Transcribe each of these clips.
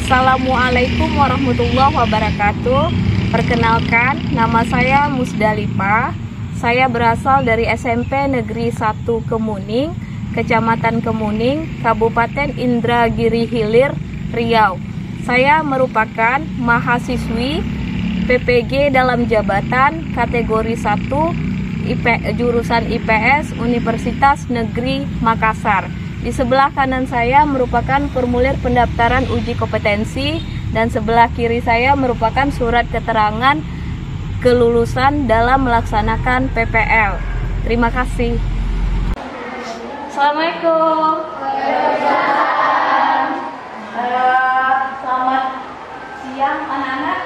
Assalamualaikum warahmatullahi wabarakatuh. Perkenalkan, nama saya Musdalifah. Saya berasal dari SMP Negeri 1 Kemuning, Kecamatan Kemuning, Kabupaten Indragiri Hilir, Riau. Saya merupakan mahasiswi PPG dalam jabatan kategori 1 jurusan IPS Universitas Negeri Makassar. Di sebelah kanan saya merupakan formulir pendaftaran uji kompetensi dan sebelah kiri saya merupakan surat keterangan kelulusan dalam melaksanakan PPL. Terima kasih. Assalamualaikum. Selamat siang anak-anak.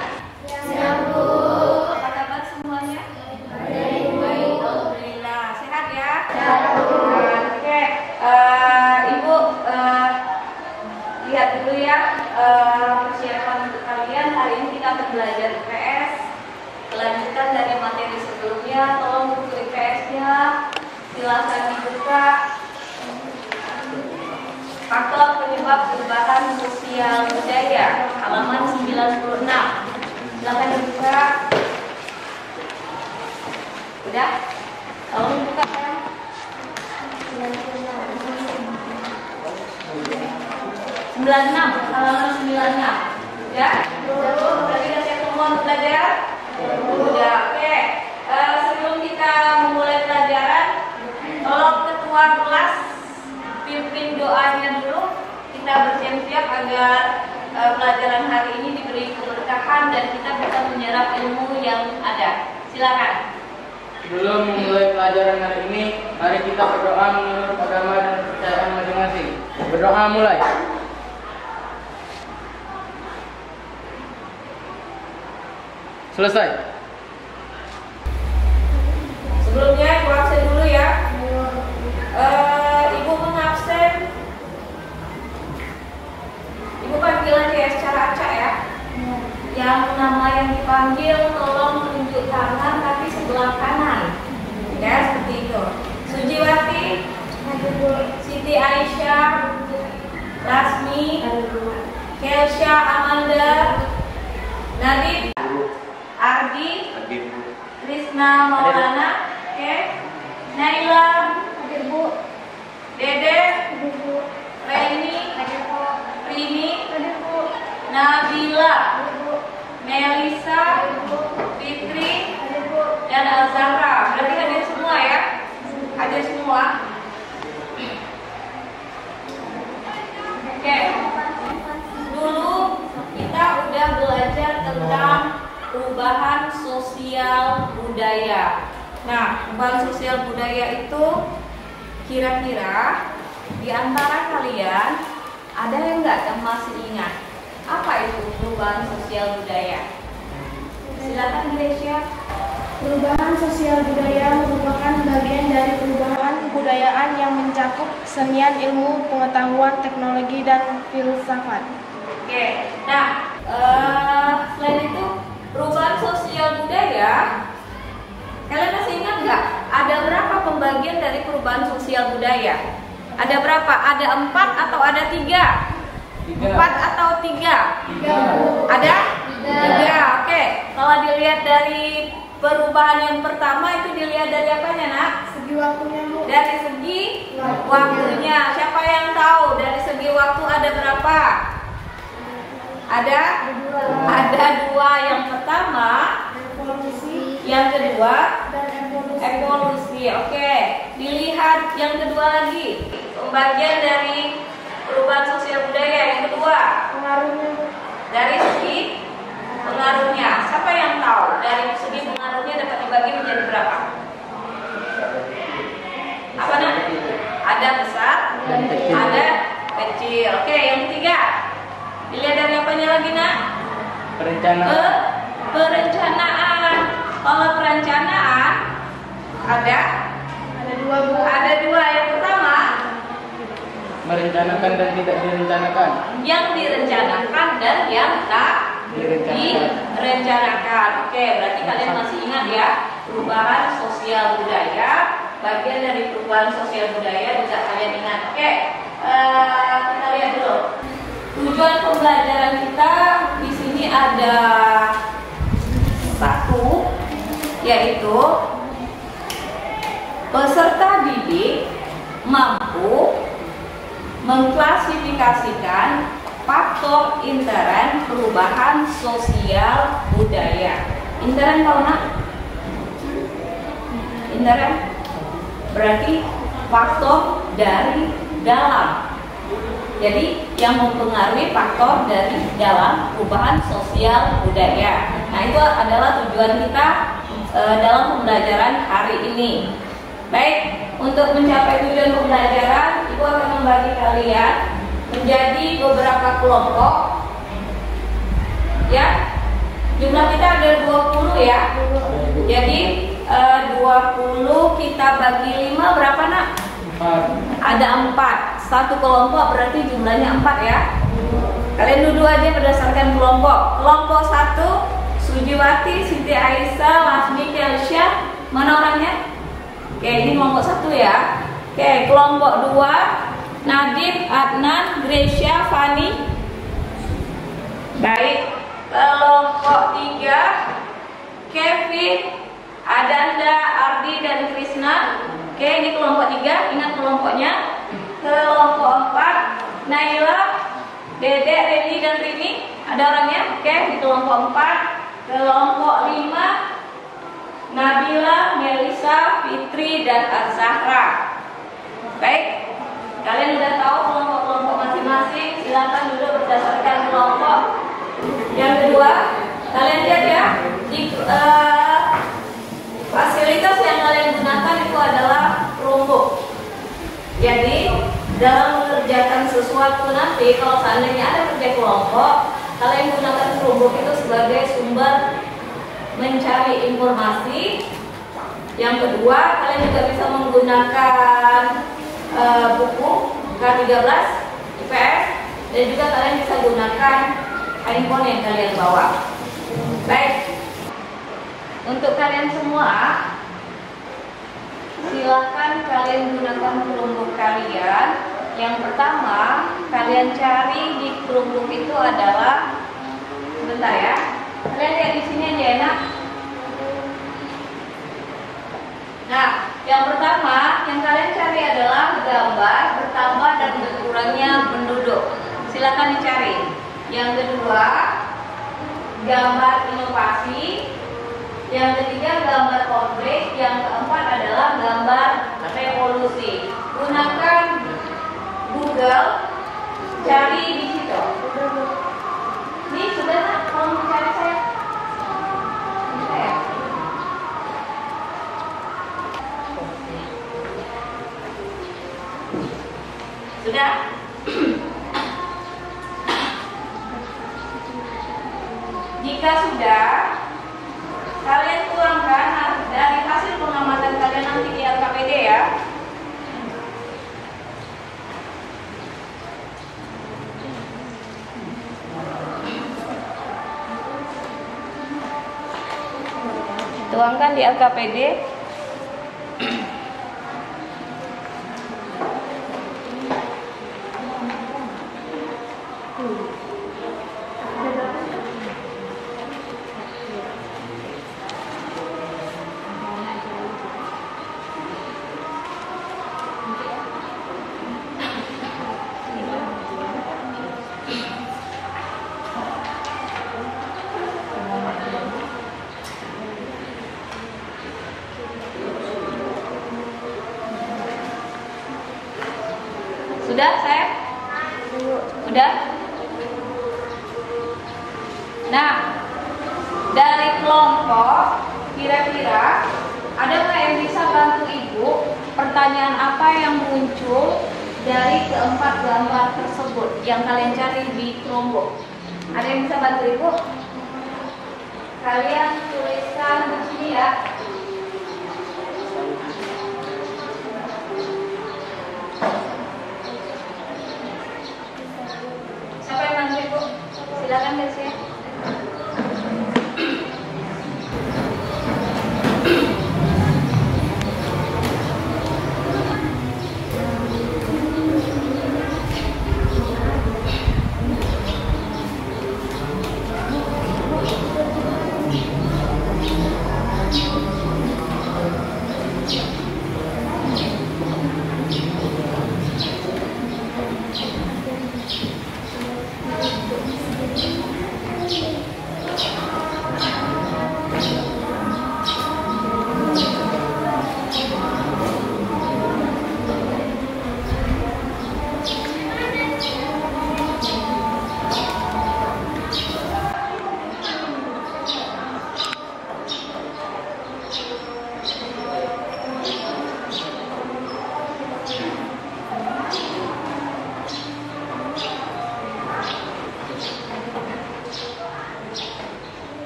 Siang, Bu. Apa kabar semuanya? Baik. Alhamdulillah. Sehat ya? Sehat, Bu. Oke. Ibu lihat dulu ya persiapan untuk kalian. Hari ini kita akan belajar IPS. Kelanjutan dari materi sebelumnya. Tolong buku IPS-nya silakan dibuka. Faktor penyebab perubahan sosial budaya, halaman 96. Silakan dibuka. Udah? Tolong dibuka kan? 96, halaman 96. Ya? Berarti udah siap semua untuk belajar? Udah, oke. Sebelum kita memulai pelajaran, tolong ketua kelas pimpin doanya dulu. Kita bersiap-siap agar pelajaran hari ini diberi keberkahan dan kita bisa menyerap ilmu yang ada. Silakan. Sebelum memulai pelajaran hari ini, mari kita berdoa menurut agama dan kepercayaan masing-masing. Berdoa mulai. Selesai. Sebelumnya ibu absen dulu ya. Ibu mengabsen. Ibu panggil aja ya secara acak ya. Yang nama yang dipanggil tolong tunjuk tangan tapi sebelah kanan. Ya seperti itu. Sujiwati, Siti Aisyah, Lasmi, Kelsha Amanda, Nadib, Ardi, Krisna Maulana, Naila, Dede, Reni, Rini, Nabila, Melisa, Fitri, dan Azhara. Berarti hadir semua ya? Hadir semua. Oke. Dulu kita udah belajar tentang perubahan sosial budaya. Nah, perubahan sosial budaya itu kira-kira di antara kalian ada yang nggak yang masih ingat apa itu perubahan sosial budaya? Silakan Gracia. Perubahan sosial budaya merupakan bagian dari perubahan kebudayaan yang mencakup kesenian, ilmu, pengetahuan, teknologi, dan filsafat. Oke, nah selain itu perubahan sosial budaya, kalian masih ingat nggak? Ada berapa pembagian dari perubahan sosial budaya? Ada berapa? Ada 4 atau ada 3? 4 atau 3? 3. Ada? 3. Oke. Kalau dilihat dari perubahan yang pertama itu dilihat dari apanya, Nak? Segi waktunya, Bu. Dari segi waktunya. Siapa yang tahu dari segi waktu ada berapa? Ada 2. Yang pertama Revolusi, yang kedua dan evolusi. Oke. Dilihat yang kedua lagi. Pembagian dari perubahan sosial budaya yang kedua. Pengaruhnya, Bu. Dari segi pengaruhnya. Siapa yang tahu dari segi pengaruhnya dapat dibagi menjadi berapa? Apa nak? Ada besar, ada kecil. Oke, yang ketiga. Dilihat dari apanya lagi, Nak? Perencanaan. Perencanaan. Kalau perencanaan ada 2, Bu. Ada 2. Yang pertama Merencanakan dan tidak direncanakan. yang direncanakan dan yang tak direncanakan. Oke, berarti kalian masih ingat ya, perubahan sosial budaya, bagian dari perubahan sosial budaya bisa kalian ingat. Oke, kita lihat dulu. tujuan pembelajaran kita di sini ada satu, yaitu peserta didik mampu mengklasifikasikan faktor intern perubahan sosial budaya. Intern tahu nak? Intern berarti faktor dari dalam. Jadi yang mempengaruhi faktor dari dalam perubahan sosial budaya. Nah, itu adalah tujuan kita dalam pembelajaran hari ini. Baik, untuk mencapai tujuan pembelajaran, Ibu akan membagi kalian menjadi beberapa kelompok. Ya, jumlah kita ada 20 ya. Jadi 20 kita bagi 5 berapa nak? 4. Ada 4. Satu kelompok berarti jumlahnya 4 ya. Kalian duduk aja berdasarkan kelompok. Kelompok 1 Sujiwati, Siti Aisyah, Lasmi, Kelsya. Mana orangnya? Oke, ini kelompok 1 ya. Oke, kelompok 2 Nadif, Adnan, Gracia, Fani. Baik. Kelompok 3 Kevin, Adanda, Ardi, dan Krisna. Oke, ini kelompok 3. Ingat kelompoknya. Kelompok 4 Naila, Dede, Reni, dan Rini. Ada orangnya? Oke, di kelompok 4. Kelompok 5 Nabila, Melisa, Fitri, dan Az-Zahra. Baik, kalian sudah tahu kelompok-kelompok masing-masing. Silakan duduk berdasarkan kelompok. Yang kedua, kalian lihat ya, di fasilitas yang kalian gunakan itu adalah kelompok. Jadi dalam mengerjakan sesuatu nanti, kalau seandainya ada kerja kelompok, kalian gunakan kelompok itu sebagai sumber mencari informasi. Yang kedua, kalian juga bisa menggunakan buku K13 IPS, dan juga kalian bisa gunakan handphone yang kalian bawa. Baik, untuk kalian semua, silakan kalian gunakan kelompok kalian. Yang pertama, kalian cari di kelompok itu adalah, sebentar ya, kalian lihat di sini aja enak. Nah, yang pertama yang kalian cari adalah gambar bertambah dan berkurangnya penduduk. Silakan dicari. Yang kedua, gambar inovasi. Yang ketiga, gambar konflik. Yang keempat adalah gambar revolusi. Gunakan Google, cari di situ. Ini sudah nak, kalau mau cari saya. Bisa ya? Sudah? Jika sudah, kalian tuangkan dari hasil pengamatan kalian nanti di LKPD ya. Tuangkan di LKPD. Sudah, saya? Udah? Nah, dari kelompok, kira-kira ada nggak yang bisa bantu Ibu? Pertanyaan apa yang muncul dari keempat gambar tersebut yang kalian cari di kelompok? Ada yang bisa bantu Ibu? Kalian tuliskan di sini ya. Siapa yang bantu Ibu? Silakan guys ya.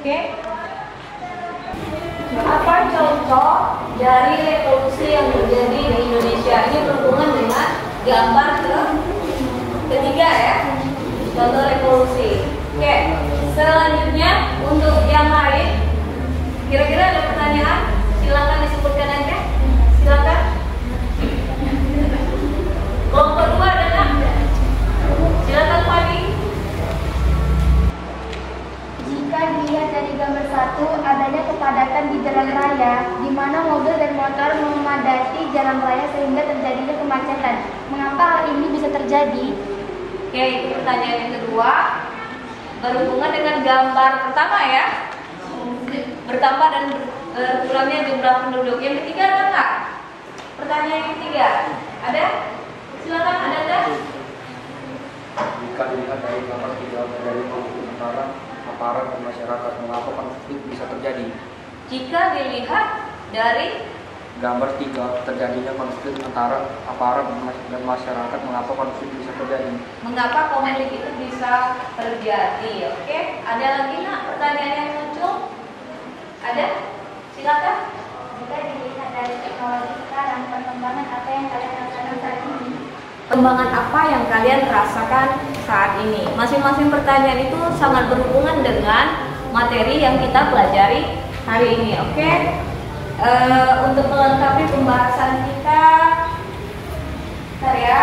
Oke. Apa contoh dari revolusi yang terjadi di Indonesia? Ini berhubungan dengan gambar ketiga ya. Contoh revolusi. Oke. Selanjutnya untuk yang lain, kira-kira ada pertanyaan? Silakan disebutkan aja. Silakan. Kelompok 2 ada nggak? Silakan Fani. Jika dilihat dari gambar 1, adanya kepadatan di jalan raya, di mana mobil dan motor memadati jalan raya sehingga terjadinya kemacetan. Mengapa hal ini bisa terjadi? Oke, itu pertanyaan yang kedua. Berhubungan dengan gambar pertama ya. Bertambah dan berkurangnya jumlah penduduk. Yang ketiga ada nggak? Pertanyaan yang ketiga ada? Silakan, ada nggak? Jika dilihat dari gambar 3 dari konflik antara aparat dan masyarakat, mengapa konflik bisa terjadi? Jika dilihat dari Gambar 3, terjadinya konflik antara aparat dan masyarakat, mengapa konflik bisa terjadi? mengapa konflik itu bisa terjadi? Oke, ada lagi nggak pertanyaan yang muncul? Ada? Silakan. Jika dilihat dari teknologi sekarang, perkembangan apa yang kalian rasakan saat ini? Perkembangan apa yang kalian rasakan saat ini? Masing-masing pertanyaan itu sangat berhubungan dengan materi yang kita pelajari hari ini. Oke? Untuk melengkapi pembahasan kita, bentar ya.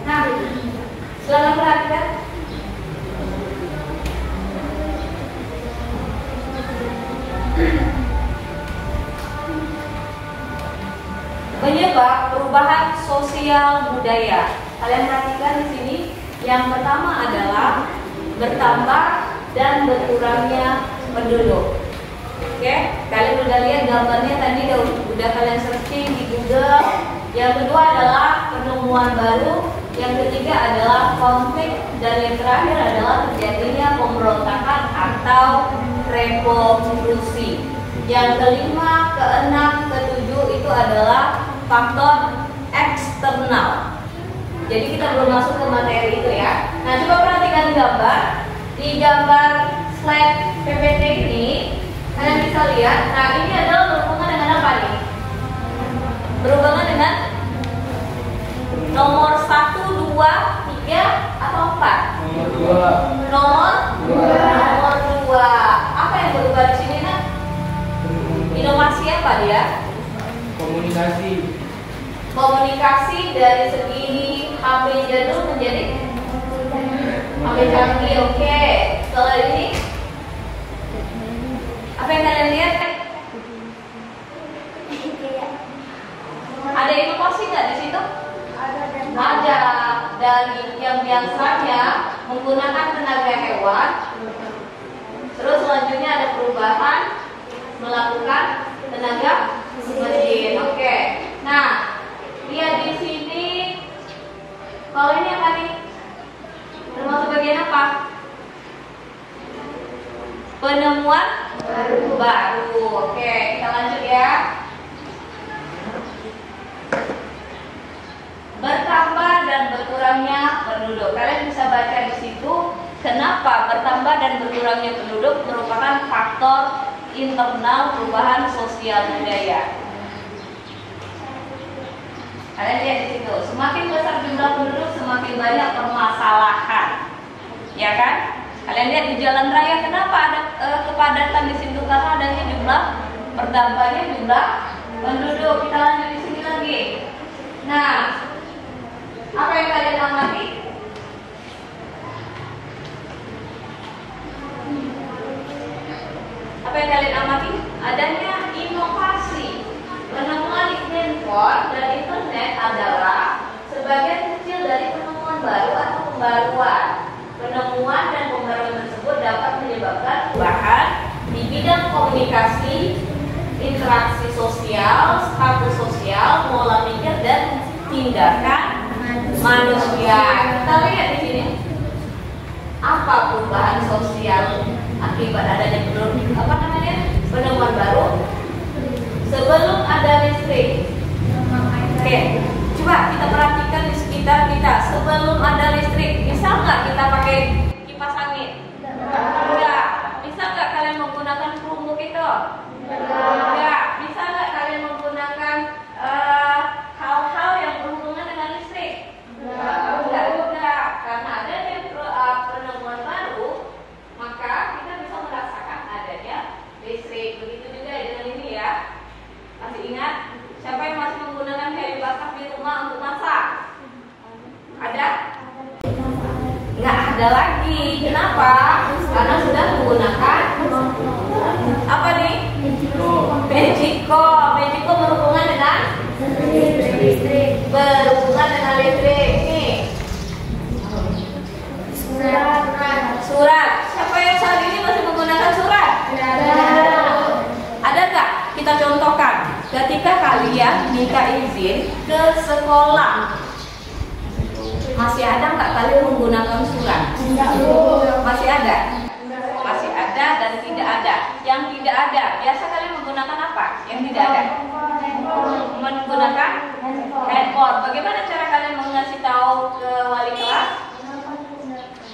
Nah, silakan perhatikan. Penyebab perubahan sosial budaya. Kalian perhatikan di sini. Yang pertama adalah bertambah dan berkurangnya penduduk. Oke, kalian udah lihat gambarnya tadi, udah kalian searching di Google. Yang kedua adalah penemuan baru. Yang ketiga adalah konflik, dan yang terakhir adalah terjadinya pemberontakan atau revolusi. Yang kelima, keenam, ketujuh itu adalah faktor eksternal. Jadi kita belum masuk ke materi itu ya. Nah, coba perhatikan gambar. Di gambar slide PPT ini, kalian bisa lihat. Nah, ini adalah berhubungan dengan apa nih? Berhubungan dengan nomor 1, 2, 3, atau 4? Nomor 2. Nomor 2. Apa yang berubah di sini, Nak? Inovasi apa dia? Komunikasi dari segi HP jadul menjadi HP canggih. Oke. Setelah ini apa yang kalian lihat? Ada inovasi nggak di situ? Ada. Dari yang biasanya menggunakan tenaga hewan, terus selanjutnya ada perubahan melakukan tenaga mesin. Oke. Nah, lihat di sini. Kalau ini apa nih? Termasuk bagian apa? Penemuan baru. Oke, kita lanjut ya. Bertambah dan berkurangnya penduduk. Kalian bisa baca di situ kenapa bertambah dan berkurangnya penduduk merupakan faktor internal perubahan sosial budaya. Kalian lihat di situ, semakin besar jumlah penduduk, semakin banyak permasalahan, ya kan? Kalian lihat di jalan raya, kenapa ada kepadatan di situ? Karena adanya jumlah bertambahnya jumlah penduduk. Kita lanjut di sini lagi. Nah, apa yang kalian amati? Apa yang kalian amati? Adanya inovasi. Penemuan handphone dan internet adalah sebagian kecil dari penemuan baru atau pembaruan. Penemuan dan pembaruan tersebut dapat menyebabkan perubahan di bidang komunikasi, interaksi sosial, status sosial, pola pikir, dan tindakan manusia. Kita lihat di sini. Apa perubahan sosial akibat adanya penemuan baru? Sebelum ada listrik, oke, Coba kita perhatikan di sekitar kita. Sebelum ada listrik, bisa nggak kita pakai kipas angin? Enggak. Bisa nggak kalian menggunakan kerumuk itu? Enggak. Bisa nggak kalian menggunakan hal-hal yang berhubungan dengan listrik? Enggak juga. Karena adanya penemuan baru, maka kita bisa merasakan adanya listrik. Begitu juga dengan ini ya. Masih ingat? Siapa yang masih menggunakan kayu bakar di rumah untuk masak? Ada? Nggak ada lagi. Kenapa? Karena sudah menggunakan apa nih? Mejiko. Mejiko berhubungan dengan listrik. Berhubungan dengan listrik. Nih. Surat. Siapa yang saat ini masih menggunakan surat? Ada nggak? Kita contohkan. Ketika kalian minta izin ke sekolah, masih ada nggak kalian menggunakan surat? Masih ada? Masih ada dan tidak ada. Yang tidak ada, biasa kalian menggunakan apa? Yang tidak ada? Menggunakan handphone. Bagaimana cara kalian mengasih tahu ke wali kelas?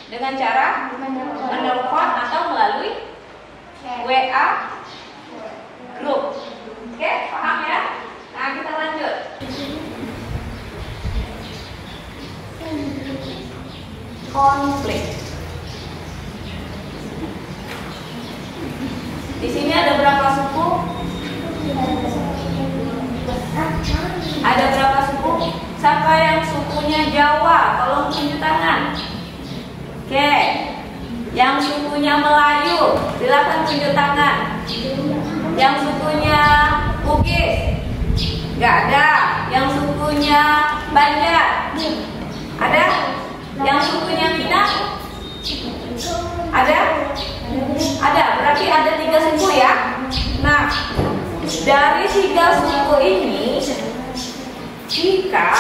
Dengan cara menelpon atau melalui WA grup. Oke, paham ya? Nah, kita lanjut. Konflik. Di sini ada berapa suku? Ada berapa suku? Siapa yang sukunya Jawa? Tolong tunjuk tangan. Oke. Yang sukunya Melayu, silakan tunjuk tangan. Yang sukunya Bugis, nggak ada. Yang sukunya Banjar, ada. Yang sukunya Minang, ada. Ada. Berarti ada 3 suku ya. Nah, dari 3 suku ini, jika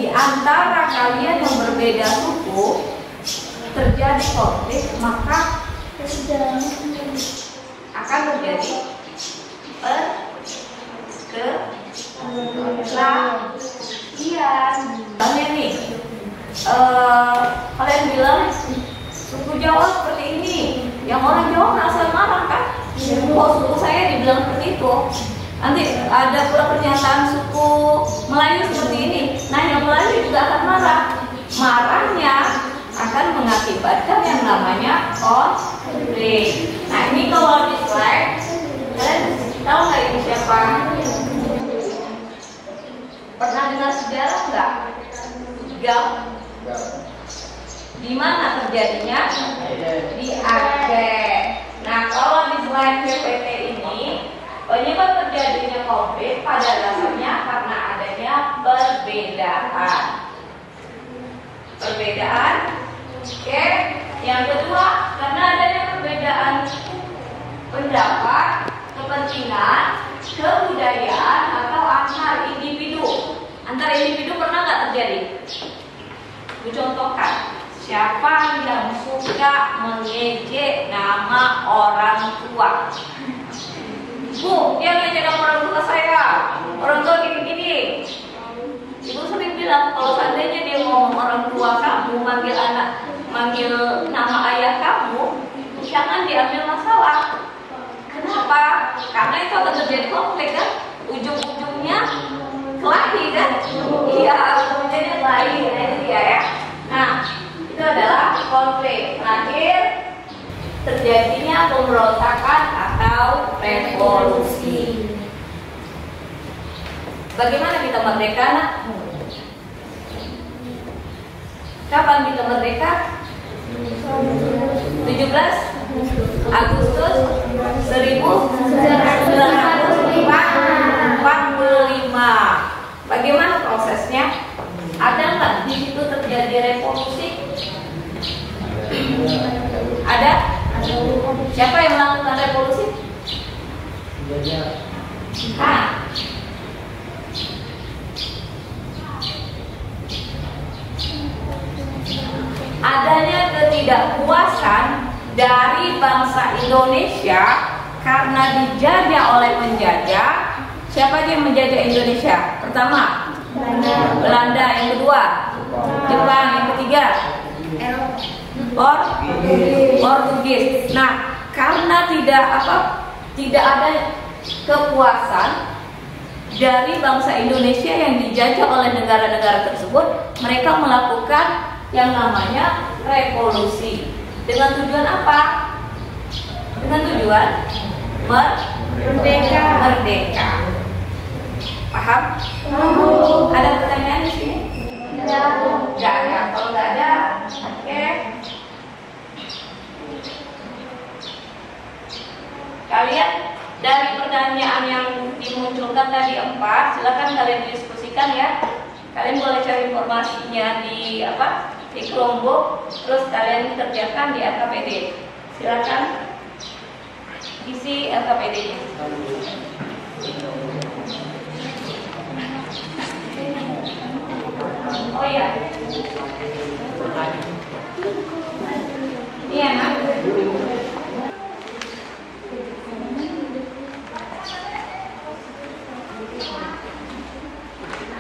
di antara kalian yang berbeda suku terjadi konflik, maka akan terjadi perkelahian. Misalnya nih, kalian bilang suku Jawa seperti ini, yang orang Jawa merasa marah kan? Oh, suku saya dibilang seperti itu. Nanti ada pula pernyataan suku Melayu seperti ini. Nah, yang Melayu juga akan marah. Marahnya akan mengakibatkan yang namanya konflik. Nah, ini kalau di slide, kalian tahu nggak ini siapa? Pernah dengar sejarah nggak? Di mana terjadinya? Di Aceh. Nah, kalau di slide PPT ini, penyebab terjadinya konflik pada dasarnya karena adanya perbedaan. Oke. Yang kedua, karena adanya perbedaan pendapat, kepentingan, kebudayaan atau antar individu. Antar individu pernah nggak terjadi? Contohkan, siapa yang suka mengejek nama orang tua? Bu, dia ngejek nama orang tua saya. Orang tua gini-gini. Ibu sering bilang kalau seandainya dia ngomong orang tua kamu, manggil nama ayah kamu, jangan diambil masalah. Kenapa? Karena itu akan terjadi konflik kan? Ujung-ujungnya kelahi kan? Iya, ujung-ujungnya kelahi. Nah, itu dia ya. Nah, itu adalah konflik. Terakhir, terjadinya pemberontakan atau revolusi. Bagaimana kita merdeka? Kapan kita merdeka? 17 Agustus 1945. Bagaimana prosesnya? Ada nggak di situ terjadi revolusi? Ada? Siapa yang melakukan revolusi? Adanya ketidakpuasan dari bangsa Indonesia karena dijajah oleh penjajah. Siapa aja yang menjajah Indonesia? Pertama, Belanda. Yang kedua, Jepang. Yang ketiga, Portugis. Nah, karena tidak ada kepuasan dari bangsa Indonesia yang dijajah oleh negara-negara tersebut, mereka melakukan yang namanya revolusi. Dengan tujuan apa? Dengan tujuan merdeka. Paham? Ada pertanyaan di sini? Enggak ada. Kalau enggak ada, oke. Kalian dari pertanyaan yang dimunculkan tadi 4, silakan kalian diskusikan ya. Kalian boleh cari informasinya di di Chromebook, terus kalian kerjakan di LKPD. Silakan isi LKPD-nya. Oh iya. Iya, Nak.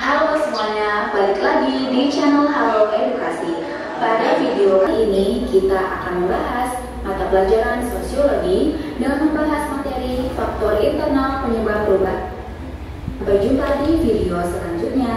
Halo semuanya, balik lagi di channel Halo Edukasi. Pada video kali ini kita akan membahas mata pelajaran sosiologi dengan membahas materi faktor internal penyebab perubahan. Sampai jumpa di video selanjutnya.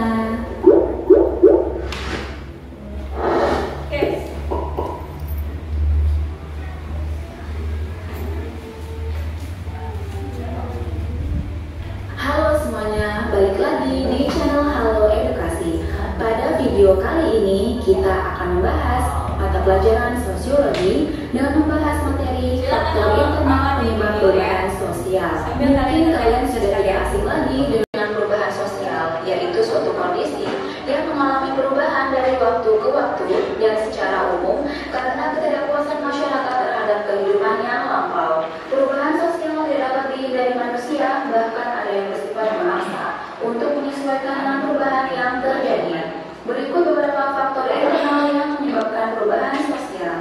Halo semuanya, balik lagi di channel Halo Edukasi. Pada video kali ini kita akan membahas mata pelajaran sosiologi dengan membahas materi faktor internal penyebab perubahan sosial. Mungkin kalian sudah tidak asing lagi dengan perubahan sosial, yaitu suatu kondisi yang mengalami perubahan dari waktu ke waktu dan secara umum karena ketidakpuasan masyarakat terhadap kehidupan yang lampau. Perubahan sosial tidak lebih dari manusia, bahkan ada yang bersifat memaksa untuk menyesuaikan dengan perubahan yang terjadi. Berikut beberapa faktor internal yang menyebabkan perubahan sosial.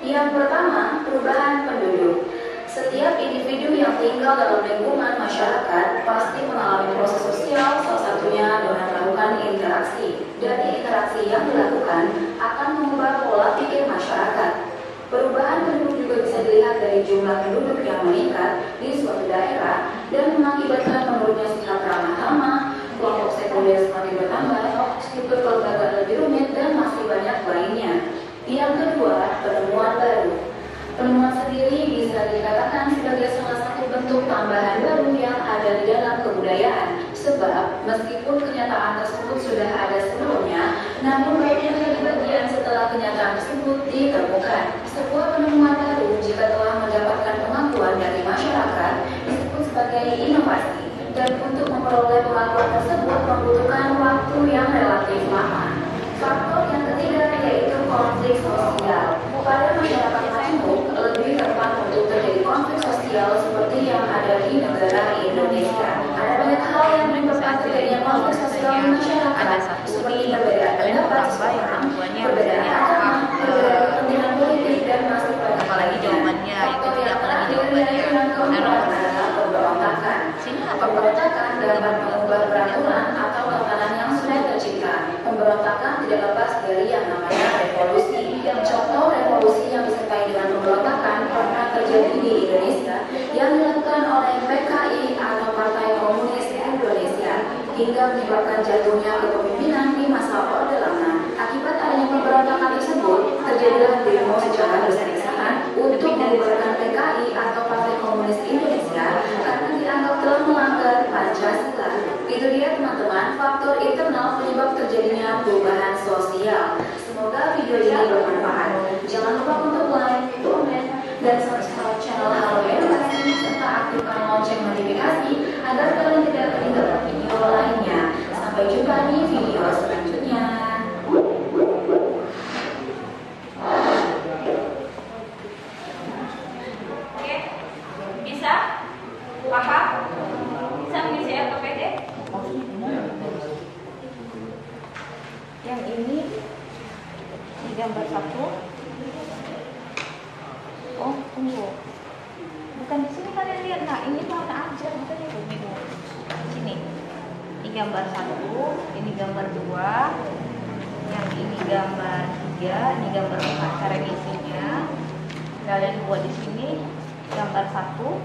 Yang pertama, perubahan penduduk. Setiap individu yang tinggal dalam lingkungan masyarakat pasti mengalami proses sosial, salah satunya dengan melakukan interaksi. Dari interaksi yang dilakukan akan mengubah pola pikir masyarakat. Perubahan penduduk juga bisa dilihat dari jumlah penduduk yang meningkat di suatu daerah dan mengakibatkan menurunnya sikap ramah tamah, kelompok sekunder semakin bertambah, struktur kelembagaan lebih rumit, dan masih banyak lainnya. Yang kedua, penemuan baru. Penemuan sendiri bisa dikatakan sebagai salah satu bentuk tambahan baru yang ada di dalam kebudayaan. Sebab, meskipun kenyataan tersebut sudah ada sebelumnya, namun baru menjadi bagian setelah kenyataan tersebut ditemukan. Sebuah penemuan baru jika telah mendapatkan pengakuan dari masyarakat disebut sebagai inovasi. Dan untuk memperoleh pengakuan tersebut membutuhkan waktu yang relatif lama. Faktor yang ketiga yaitu konflik sosial. Pada masyarakat majmuk lebih rentan untuk terjadi konflik sosial seperti yang ada di negara Indonesia. Ada banyak hal yang menyebabkan terjadinya konflik sosial di masyarakat, seperti perbedaan pendapat seseorang, perbedaan agama, perbedaan kepentingan politik, dan masih banyak lagi jawabannya. Faktor yang terakhir yaitu yang keempat adalah pemberontakan. Pemberontakan dapat mengubah peraturan atau tatanan yang sudah tercipta. Pemberontakan tidak lepas dari yang namanya revolusi. Contoh revolusi yang disertai dengan pemberontakan pernah terjadi di Indonesia yang dilakukan oleh PKI atau Partai Komunis Indonesia hingga menyebabkan jatuhnya kepemimpinan di masa Orde Lama. Akibat adanya pemberontakan tersebut, terjadilah demo secara besar-besaran untuk membubarkan PKI atau Partai Komunis Indonesia karena dianggap telah melanggar Pancasila. Itu dia teman-teman faktor internal penyebab terjadinya perubahan sosial. Semoga video ini bermanfaat. Jangan lupa untuk like, komen, dan subscribe channel Halo Edukasi serta aktifkan lonceng notifikasi agar kalian tidak ketinggalan video lainnya. Sampai jumpa di video selanjutnya. Oke, bisa? Paham? Bisa mengisi LKPD? Yang ini di gambar 1 Tunggu. Bukan di sini kalian lihat. Nah, ini mana aja makanya aku bingung. Sini. Ini gambar 1, ini gambar 2, yang ini gambar 3, ini gambar 4. Cara isinya kalian buat di sini gambar 1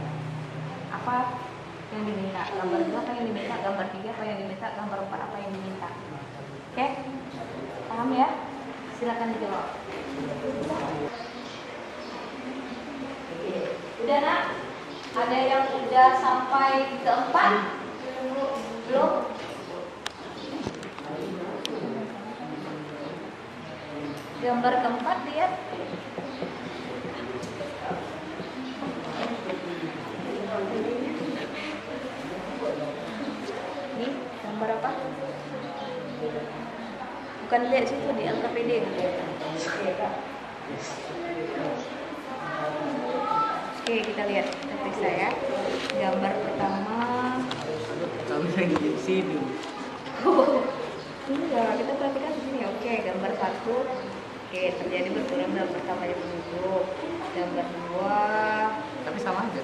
apa yang diminta, gambar 2 apa yang diminta, gambar 3 apa yang diminta, gambar 4 apa yang diminta. Oke? Paham ya? Silakan dijawab. Udah nak? Ada yang udah sampai ke 4? Belum? Gambar keempat lihat. Ini gambar apa? Bukan lihat situ di LKPD. Oke, kita lihat, kita periksa ya. Gambar pertama. Kamu lagi di sini. Enggak, kita perhatikan di sini. Oke, gambar 1. Oke, terjadi berkurang dalam pertamanya penduduk. Gambar 2. Tapi sama aja.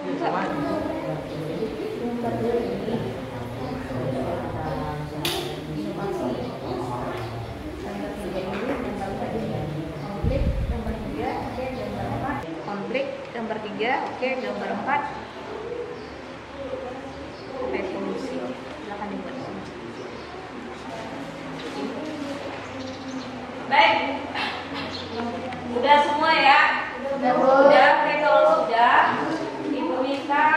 Enggak. Sama aja. Gambar 2 ini inovasi. Gambar 3 ini gambar 4 ini konflik. Gambar 3, oke, gambar 4 konflik. Gambar 3, oke, gambar 4 revolusi. Silakan dibuat. Baik, udah semua ya? Udah, oke, kalau sudah, Ibu minta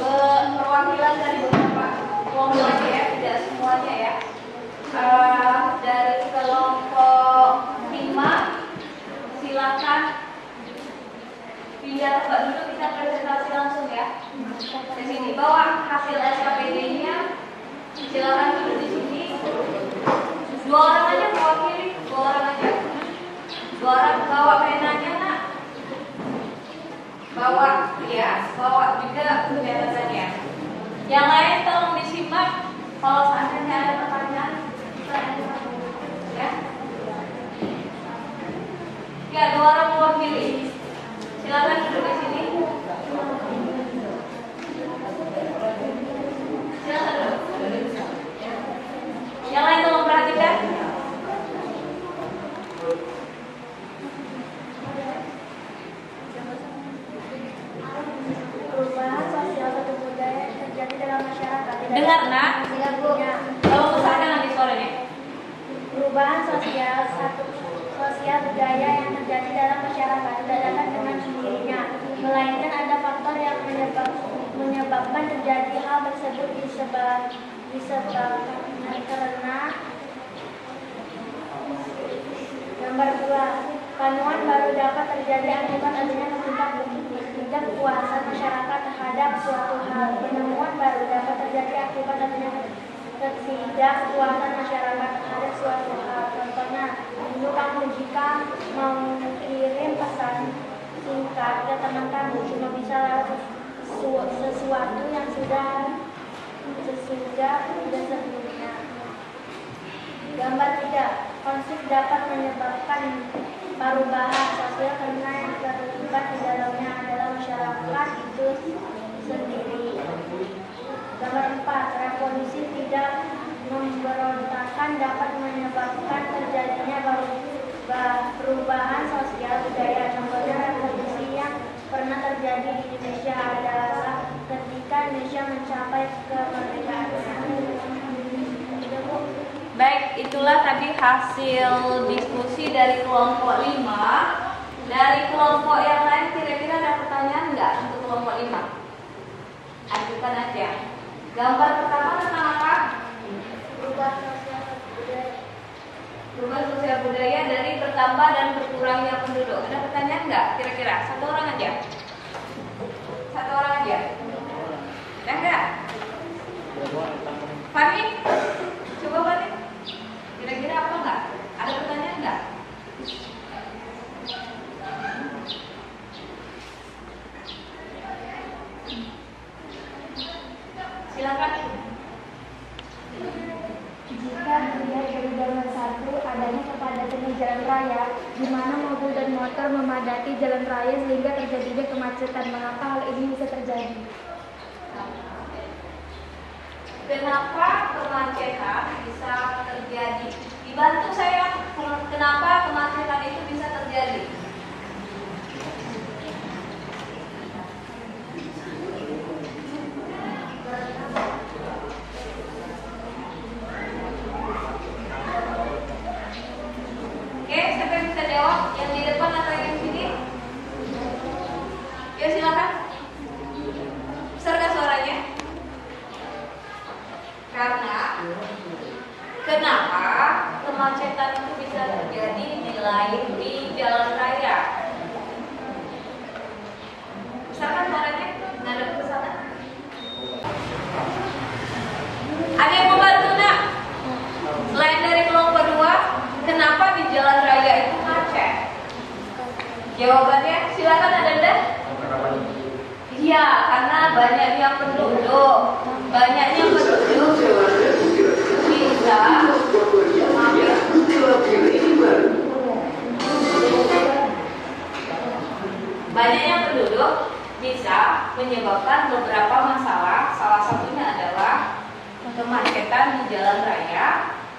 perwakilan dari beberapa kelompok ya, tidak semuanya ya. Dari kelompok 5, silakan pindah tempat duduk, kita presentasi langsung ya. Di sini bawa hasil SKPD-nya, silakan duduk di sini. 2 orang aja mewakili, 2 orang aja. 2 orang bawa penanya nak. Bawa, ya, bawa juga catatannya. Yang lain tolong disimak. Kalau seandainya ada pertanyaan, ya. Ya, 2 orang mewakili. Silakan duduk di sini. Silakan duduk. Yang lain tolong perhatikan. Perubahan sosial atau budaya yang terjadi dalam masyarakat. Dengar nak? Iya bu. Tolong besarkan lagi suaranya. Perubahan sosial budaya yang terjadi dalam masyarakat tidak datang dengan sendirinya, melainkan ada faktor yang menyebabkan terjadi hal tersebut disebabkan karena gambar 2. Panuan baru dapat terjadi akibat adanya ketidakpuasan masyarakat terhadap suatu hal. Penemuan baru dapat terjadi akibat adanya ketidakpuasan masyarakat terhadap suatu hal. Contohnya, dulu kamu jika mau mengirim pesan singkat ke teman kamu cuma bisa lewat sesuatu yang sudah sebelumnya. Gambar 3. Konflik dapat menyebabkan perubahan sosial karena yang terlibat di dalamnya adalah masyarakat itu sendiri. Gambar 4. Revolusi tidak memberontakan dapat menyebabkan terjadinya perubahan sosial budaya. Contohnya revolusi yang pernah terjadi di Indonesia adalah ketika Indonesia mencapai kemerdekaannya. Baik, itulah tadi hasil diskusi dari kelompok 5. Dari kelompok yang lain kira-kira ada pertanyaan nggak untuk kelompok 5? Ajukan aja. Gambar pertama tentang apa? Perubahan sosial budaya. Perubahan sosial budaya dari bertambah dan berkurangnya penduduk. Ada pertanyaan nggak kira-kira? 1 orang aja. 1 orang aja. Ada nggak? Fahmi? Coba Fahmi. Kira-kira apa nggak? Ada pertanyaan nggak? Silakan. Jika dilihat dari gambar 1 adanya kepadatan padatnya jalan raya, di mana mobil dan motor memadati jalan raya sehingga terjadinya kemacetan. Mengapa hal ini bisa terjadi? Kenapa kemacetan bisa terjadi? Dibantu saya, kenapa kemacetan itu bisa terjadi? Oke, siapa yang bisa jawab? Yang di depan atau yang di sini? Ya silakan. Besar gak suaranya? Karena kenapa kemacetan itu bisa terjadi di jalan raya? Besarkan suaranya, ngadep ke sana. Ada yang membantu nak? Selain dari kelompok 2, kenapa di jalan raya itu macet? Jawabannya silakan Adanda. Iya, karena banyaknya penduduk. Banyaknya penduduk bisa banyaknya penduduk bisa menyebabkan beberapa masalah. Salah satunya adalah kemacetan di jalan raya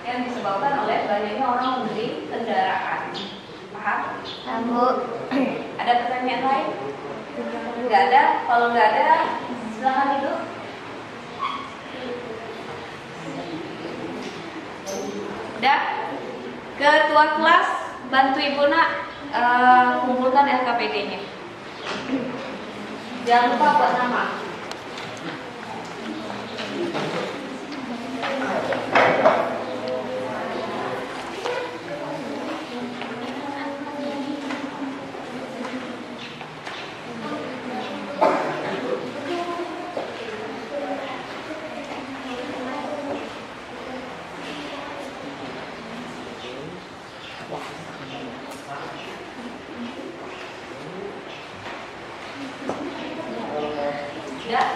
yang disebabkan oleh banyaknya orang membeli kendaraan. Paham? Bu. Ada pertanyaan lain? Nggak ada? Kalau nggak ada, silakan duduk. Udah? Ketua kelas, bantu ibu nak kumpulkan LKPD-nya. Jangan lupa buat nama. Ya,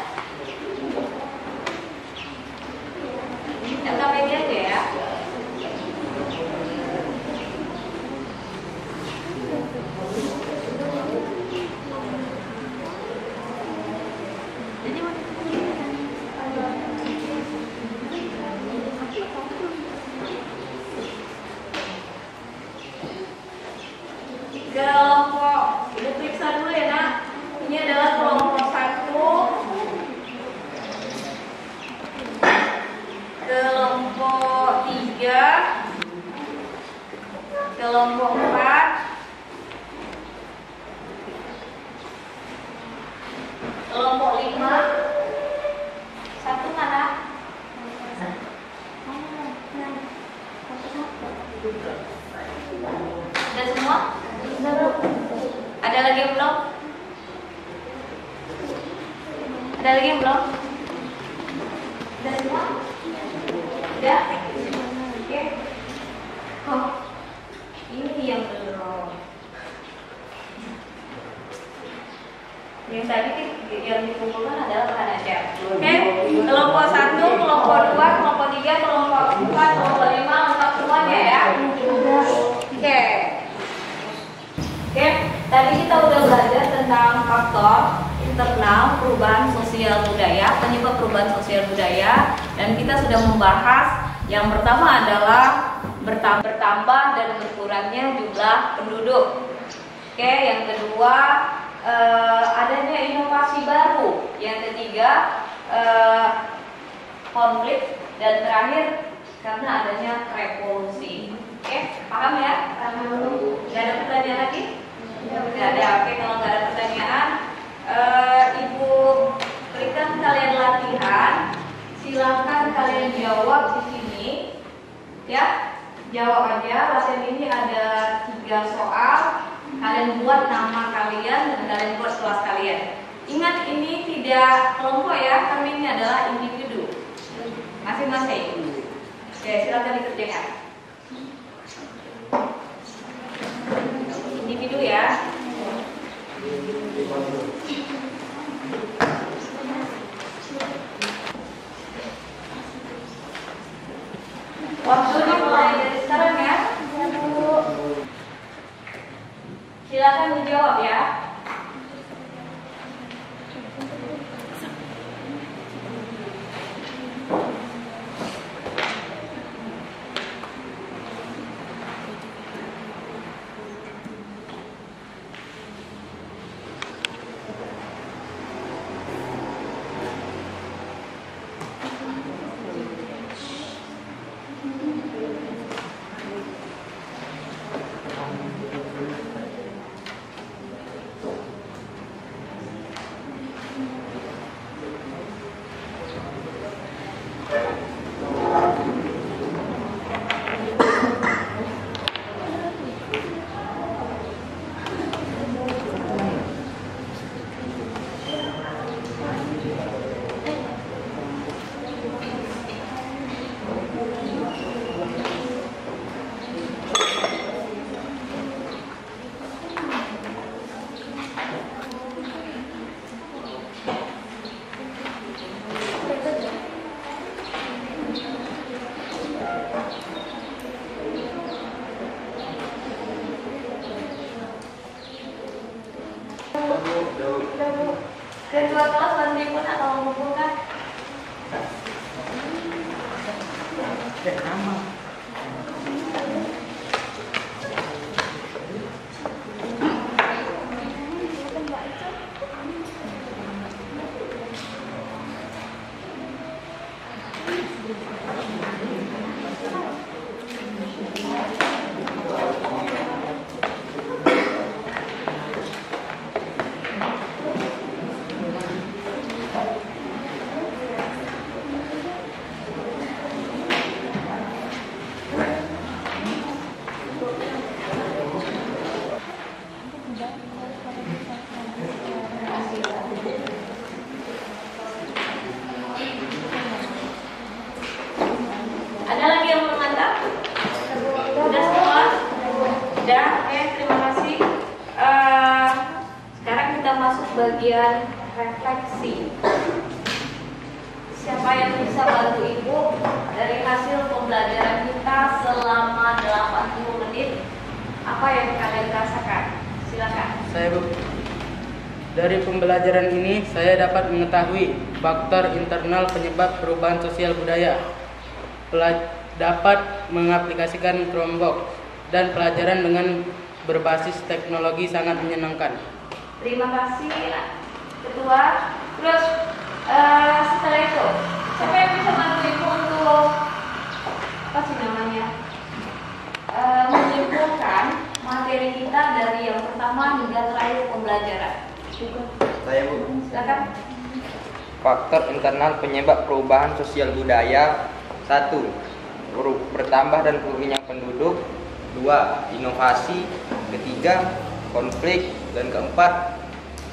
LKPD aja ya. Kelompok, udah periksa dulu ya nak. Ini adalah kelompok 1, kelompok 3, kelompok 4, kelompok 5. Satu mana? Udah semua? Ada lagi yang belum? Ada lagi yang belum? Udah semua? Udah? Oke. Oh, ini yang belum. Yang tadi yang dikumpulkan adalah Kanada. Oke, kelompok 1, kelompok 2, kelompok 3, kelompok 4, kelompok 5, lengkap semuanya ya. Oke. Oke, tadi kita udah belajar tentang faktor internal perubahan sosial budaya, penyebab perubahan sosial budaya, dan kita sudah membahas yang pertama adalah bertambah dan berkurangnya jumlah penduduk. Oke, yang kedua adanya inovasi baru, yang ketiga konflik, dan terakhir karena adanya revolusi. Oke, paham ya? Gak ada pertanyaan lagi? Gak ada. Oke, kalau gak ada pertanyaan, Ibu berikan kalian latihan. Silakan kalian jawab di sini, ya. Jawab aja. Latihan ini ada 3 soal. Kalian buat nama kalian dan kalian buat kelas kalian. Ingat, ini tidak kelompok ya, kami ini adalah individu masing-masing. Oke, silakan dikerjakan. Individu ya. Waktunya mulai dari sekarang ya. Ketua kelas Bandri pun akan mengumpulkan. Ada lagi yang mau mantap? Sudah semua? Sudah, oke, terima kasih. Sekarang kita masuk bagian refleksi. Siapa yang bisa bantu Ibu dari hasil pembelajaran kita selama 80 menit? Apa yang kalian rasakan? Silakan. Saya, Bu. Dari pembelajaran ini saya dapat mengetahui faktor internal penyebab perubahan sosial budaya. Dapat mengaplikasikan Chromebook dan pelajaran dengan berbasis teknologi sangat menyenangkan. Terima kasih Ketua. Terus setelah itu, siapa yang bisa bantu Ibu untuk apa sih namanya? Menyimpulkan materi kita dari yang pertama hingga terakhir pembelajaran. Saya, Bu. Silakan. Faktor internal penyebab perubahan sosial budaya. 1. Bertambah dan kurangnya penduduk. 2. Inovasi. 3. Konflik. Dan 4.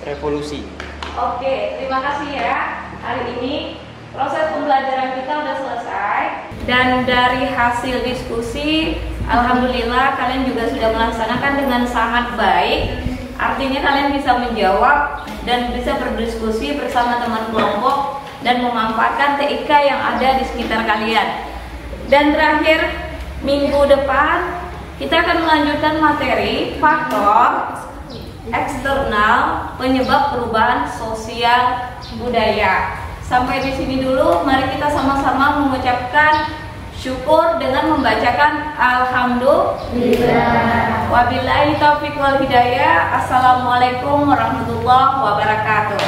Revolusi. Oke, terima kasih ya. Hari ini proses pembelajaran kita sudah selesai. Dan dari hasil diskusi, alhamdulillah kalian juga sudah melaksanakan dengan sangat baik. Artinya kalian bisa menjawab dan bisa berdiskusi bersama teman kelompok dan memanfaatkan TIK yang ada di sekitar kalian. Dan terakhir, minggu depan kita akan melanjutkan materi faktor eksternal penyebab perubahan sosial budaya. Sampai di sini dulu, mari kita sama-sama mengucapkan syukur dengan membacakan alhamdulillah. Wabillahi taufiq wal hidayah. Assalamualaikum warahmatullahi wabarakatuh.